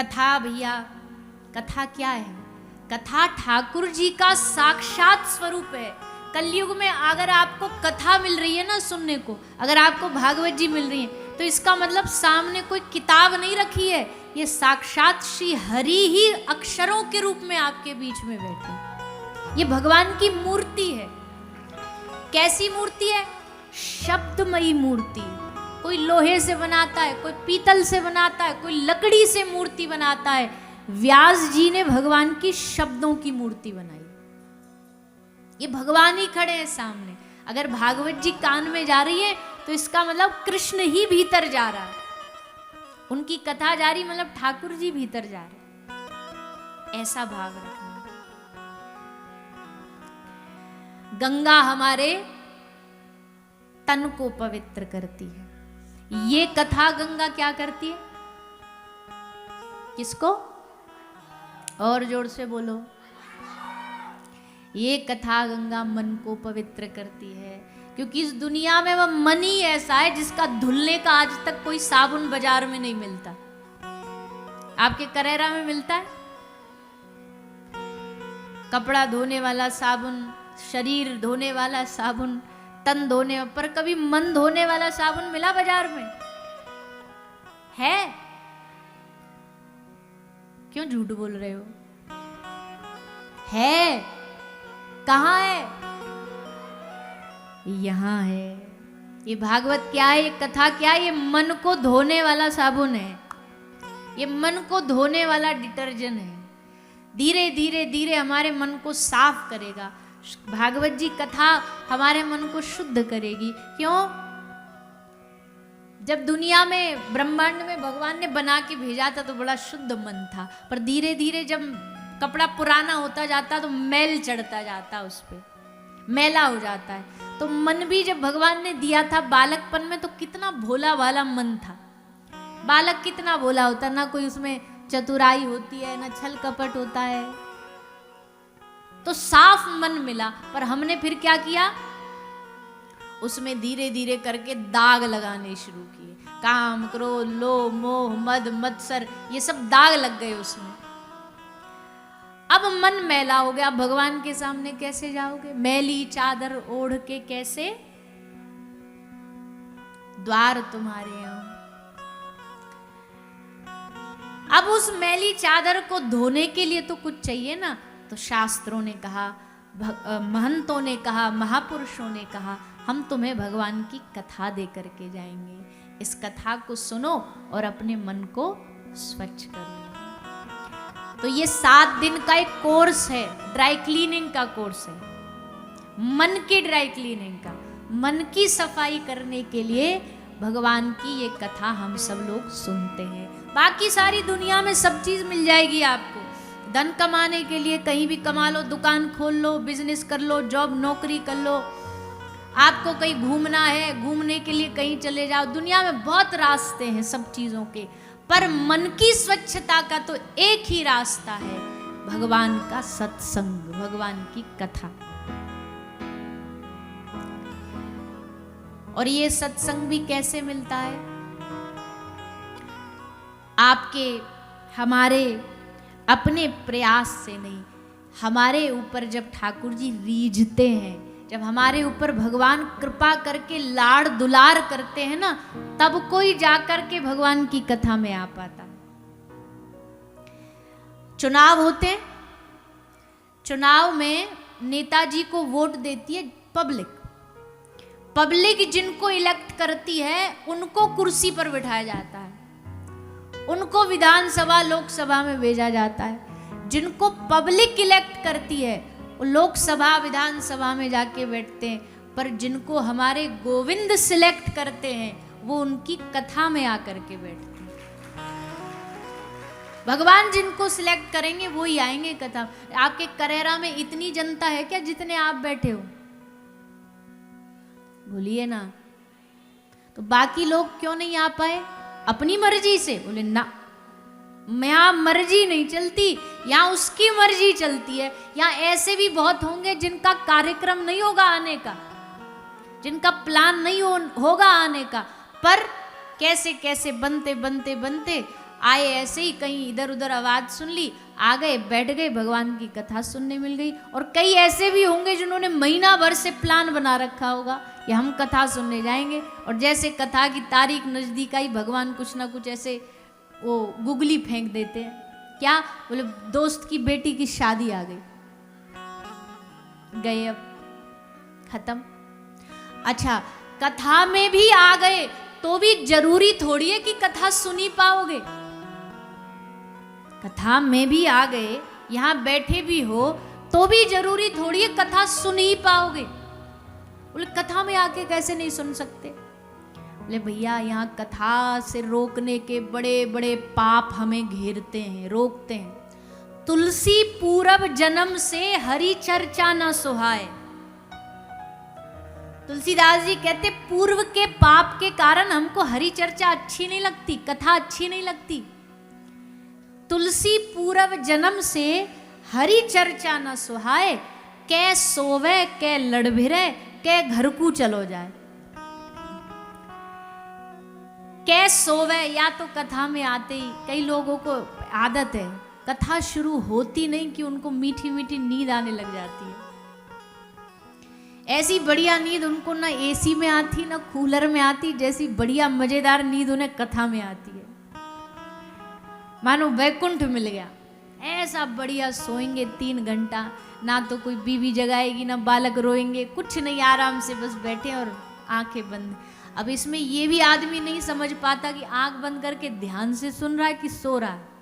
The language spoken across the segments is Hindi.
कथा भैया, कथा क्या है? कथा ठाकुर जी का साक्षात स्वरूप है। कलयुग में अगर आपको कथा मिल रही है ना सुनने को, अगर आपको भागवत जी मिल रही है, तो इसका मतलब सामने कोई किताब नहीं रखी है, ये साक्षात श्री हरि ही अक्षरों के रूप में आपके बीच में बैठे। ये भगवान की मूर्ति है। कैसी मूर्ति है? शब्दमयी मूर्ति। कोई लोहे से बनाता है, कोई पीतल से बनाता है, कोई लकड़ी से मूर्ति बनाता है। व्यास जी ने भगवान की शब्दों की मूर्ति बनाई। ये भगवान ही खड़े हैं सामने। अगर भागवत जी कान में जा रही है तो इसका मतलब कृष्ण ही भीतर जा रहा है। उनकी कथा जा रही मतलब ठाकुर जी भीतर जा रहे। ऐसा भाव रखना। गंगा हमारे तन को पवित्र करती है। ये कथा गंगा क्या करती है? किसको? और जोर से बोलो। ये कथा गंगा मन को पवित्र करती है, क्योंकि इस दुनिया में वह मन ही ऐसा है जिसका धुलने का आज तक कोई साबुन बाजार में नहीं मिलता। आपके करेरा में मिलता है कपड़ा धोने वाला साबुन, शरीर धोने वाला साबुन, तन धोने, पर कभी मन धोने वाला साबुन मिला बाजार में? है? क्यों झूठ बोल रहे हो? है? कहां है? यहां है। ये भागवत क्या है? ये कथा क्या है? ये मन को धोने वाला साबुन है। ये मन को धोने वाला डिटर्जेंट है। धीरे धीरे धीरे हमारे मन को साफ करेगा। भागवत जी कथा हमारे मन को शुद्ध करेगी। क्यों? जब दुनिया में ब्रह्मांड में भगवान ने बना के भेजा था तो बड़ा शुद्ध मन था, पर धीरे धीरे जब कपड़ा पुराना होता जाता तो मैल चढ़ता जाता, उस पे मैला हो जाता है। तो मन भी जब भगवान ने दिया था बालकपन में तो कितना भोला भाला मन था। बालक कितना भोला होता, ना कोई उसमें चतुराई होती है, ना छल कपट होता है। तो साफ मन मिला, पर हमने फिर क्या किया? उसमें धीरे धीरे करके दाग लगाने शुरू किए। काम, क्रोध, लोभ, मोह, मद, मत्सर, ये सब दाग लग गए उसमें। अब मन मैला हो गया। भगवान के सामने कैसे जाओगे? मैली चादर ओढ़ के कैसे? द्वार तुम्हारे यहाँ। अब उस मैली चादर को धोने के लिए तो कुछ चाहिए ना। तो शास्त्रों ने कहा, महंतों ने कहा, महापुरुषों ने कहा, हम तुम्हें भगवान की कथा दे करके जाएंगे। इस कथा को सुनो और अपने मन को स्वच्छ करो। तो ये 7 दिन का एक कोर्स है, ड्राई क्लीनिंग का कोर्स है। मन की ड्राई क्लीनिंग का, मन की सफाई करने के लिए भगवान की ये कथा हम सब लोग सुनते हैं। बाकी सारी दुनिया में सब चीज मिल जाएगी आपको। धन कमाने के लिए कहीं भी कमा लो, दुकान खोल लो, बिजनेस कर लो, जॉब नौकरी कर लो। आपको कहीं घूमना है, घूमने के लिए कहीं चले जाओ। दुनिया में बहुत रास्ते हैं सब चीजों के, पर मन की स्वच्छता का तो एक ही रास्ता है, भगवान का सत्संग, भगवान की कथा। और ये सत्संग भी कैसे मिलता है? आपके, हमारे अपने प्रयास से नहीं। हमारे ऊपर जब ठाकुर जी रीझते हैं, जब हमारे ऊपर भगवान कृपा करके लाड़ दुलार करते हैं ना, तब कोई जाकर के भगवान की कथा में आ पाता। चुनाव होते हैं, चुनाव में नेताजी को वोट देती है पब्लिक। पब्लिक जिनको इलेक्ट करती है उनको कुर्सी पर बिठाया जाता है, उनको विधानसभा लोकसभा में भेजा जाता है। जिनको पब्लिक इलेक्ट करती है वो लोकसभा विधानसभा में जाके बैठते हैं, पर जिनको हमारे गोविंद सिलेक्ट करते हैं वो उनकी कथा में आकर के बैठते हैं। भगवान जिनको सिलेक्ट करेंगे वो ही आएंगे कथा। आपके करेरा में इतनी जनता है क्या जितने आप बैठे हो? बोलिए ना। तो बाकी लोग क्यों नहीं आ पाए? अपनी मर्जी से? बोले ना, यहाँ मर्जी नहीं चलती, यहाँ उसकी मर्जी चलती है। यहाँ ऐसे भी बहुत होंगे जिनका कार्यक्रम नहीं होगा आने का, जिनका प्लान नहीं होगा आने का, पर कैसे कैसे बनते बनते बनते आए ऐसे ही, कहीं इधर उधर आवाज सुन ली, आ गए, बैठ गए, भगवान की कथा सुनने मिल गई। और कई ऐसे भी होंगे जिन्होंने महीना भर से प्लान बना रखा होगा कि हम कथा सुनने जाएंगे, और जैसे कथा की तारीख नजदीक आई, भगवान कुछ ना कुछ ऐसे वो गुगली फेंक देते हैं। क्या बोले, दोस्त की बेटी की शादी आ गई, गए, अब खत्म। अच्छा, कथा में भी आ गए तो भी जरूरी थोड़ी है कि कथा सुनी पाओगे। कथा में भी आ गए, यहां बैठे भी हो, तो भी जरूरी थोड़ी है कथा सुन ही पाओगे। बोले कथा में आके कैसे नहीं सुन सकते? बोले भैया, यहाँ कथा से रोकने के बड़े बड़े पाप हमें घेरते हैं, रोकते हैं। तुलसी पूरब जन्म से हरि चर्चा न सुहाए। तुलसीदास जी कहते पूर्व के पाप के कारण हमको हरि चर्चा अच्छी नहीं लगती, कथा अच्छी नहीं लगती। तुलसी पूरब जन्म से हरि चर्चा न सुहाए, कै सोवे कै लड़भिरे कै घर को चलो जाए। कै सोवे, या तो कथा में आते ही कई लोगों को आदत है, कथा शुरू होती नहीं कि उनको मीठी मीठी नींद आने लग जाती है। ऐसी बढ़िया नींद उनको ना एसी में आती ना कूलर में आती, जैसी बढ़िया मजेदार नींद उन्हें कथा में आती है, मानो वैकुंठ मिल गया। ऐसा बढ़िया सोएंगे 3 घंटा, ना तो कोई बीवी जगाएगी ना बालक रोएंगे, कुछ नहीं, आराम से बस बैठे और आंखें बंद। अब इसमें ये भी आदमी नहीं समझ पाता कि आंख बंद करके ध्यान से सुन रहा है कि सो रहा है।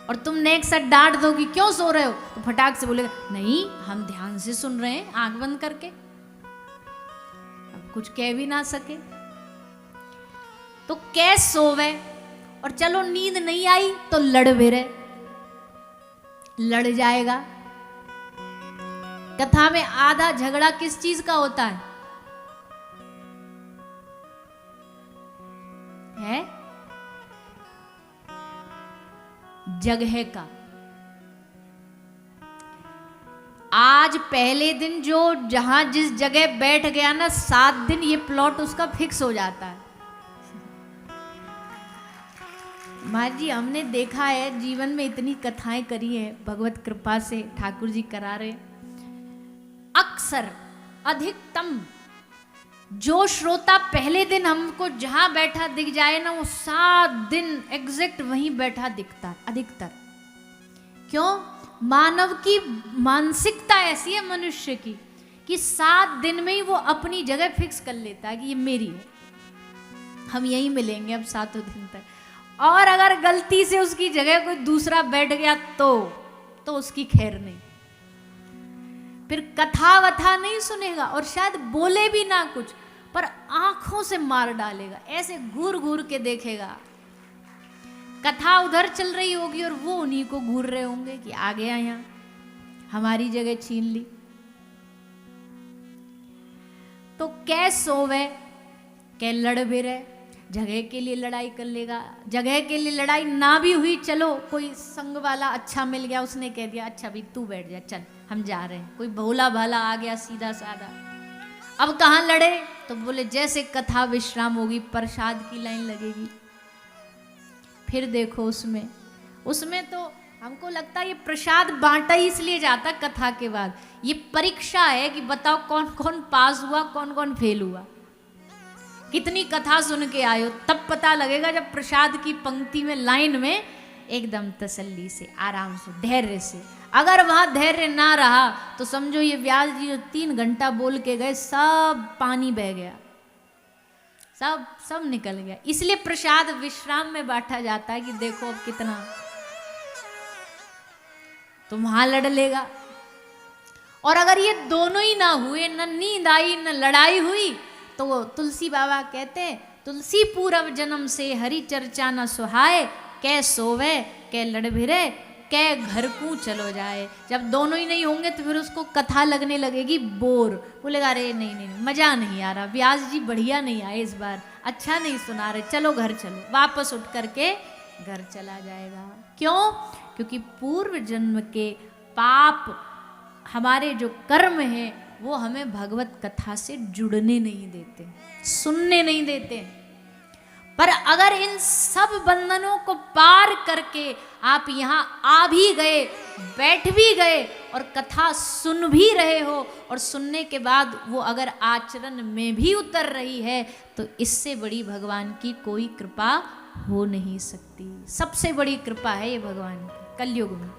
और तुमने एक साथ डांट दो कि क्यों सो रहे हो, तो फटाक से बोलेगा नहीं हम ध्यान से सुन रहे हैं आंख बंद करके। अब कुछ कह भी ना सके तो कैसे सोवे। और चलो नींद नहीं आई तो लड़ भी रहे, लड़ जाएगा। कथा में आधा झगड़ा किस चीज का होता है? जगह का। आज पहले दिन जो जहां जिस जगह बैठ गया ना, 7 दिन ये प्लॉट उसका फिक्स हो जाता है। माँ जी, हमने देखा है, जीवन में इतनी कथाएं करी है, भगवत कृपा से ठाकुर जी करा रहे। अक्सर अधिकतम जो श्रोता पहले दिन हमको जहां बैठा दिख जाए ना, वो 7 दिन एग्जैक्ट वहीं बैठा दिखता है अधिकतर। क्यों? मानव की मानसिकता ऐसी है मनुष्य की कि 7 दिन में ही वो अपनी जगह फिक्स कर लेता है कि ये मेरी है, हम यहीं मिलेंगे अब 7 दिन तक। और अगर गलती से उसकी जगह कोई दूसरा बैठ गया तो उसकी खैर नहीं, फिर कथा वथा नहीं सुनेगा और शायद बोले भी ना कुछ, पर आंखों से मार डालेगा, ऐसे घूर घूर के देखेगा। कथा उधर चल रही होगी और वो उन्हीं को घूर रहे होंगे कि आ गया यहाँ, हमारी जगह छीन ली। तो कै सोवे कै लड़ भी रहे, जगह के लिए लड़ाई कर लेगा। जगह के लिए लड़ाई ना भी हुई, चलो कोई संग वाला अच्छा मिल गया, उसने कह दिया अच्छा भाई तू बैठ जा, चल हम जा रहे हैं। कोई भोला भाला आ गया सीधा साधा, अब कहाँ लड़े? तो बोले जैसे कथा विश्राम होगी प्रसाद की लाइन लगेगी। फिर देखो उसमें तो हमको लगता है ये प्रसाद बांटा ही इसलिए जाता कथा के बाद, ये परीक्षा है कि बताओ कौन कौन पास हुआ कौन कौन फेल हुआ, कितनी कथा सुन के आयो। तब पता लगेगा जब प्रसाद की पंक्ति में लाइन में एकदम तसल्ली से आराम से धैर्य से। अगर वहां धैर्य ना रहा तो समझो ये व्यास जी जो 3 घंटा बोल के गए सब पानी बह गया, सब निकल गया। इसलिए प्रसाद विश्राम में बांटा जाता है कि देखो अब कितना तुम वहां लड़ लेगा। और अगर ये दोनों ही ना हुए, न नींद आई न लड़ाई हुई, तो वो तुलसी बाबा कहते तुलसी पूरब जन्म से हरि चर्चा न सुहाए, कै सोवे कै लड़ भिरे कै घर को चलो जाए। जब दोनों ही नहीं होंगे तो फिर उसको कथा लगने लगेगी बोर, बोलेगा अरे नहीं मजा नहीं आ रहा, व्यास जी बढ़िया नहीं आए इस बार, अच्छा नहीं सुना रहे, चलो घर चलो। वापस उठ करके घर चला जाएगा। क्यों? क्योंकि पूर्व जन्म के पाप, हमारे जो कर्म हैं वो हमें भगवत कथा से जुड़ने नहीं देते, सुनने नहीं देते। पर अगर इन सब बंधनों को पार करके आप यहाँ आ भी गए, बैठ भी गए और कथा सुन भी रहे हो, और सुनने के बाद वो अगर आचरण में भी उतर रही है, तो इससे बड़ी भगवान की कोई कृपा हो नहीं सकती। सबसे बड़ी कृपा है ये भगवान की कलयुग में।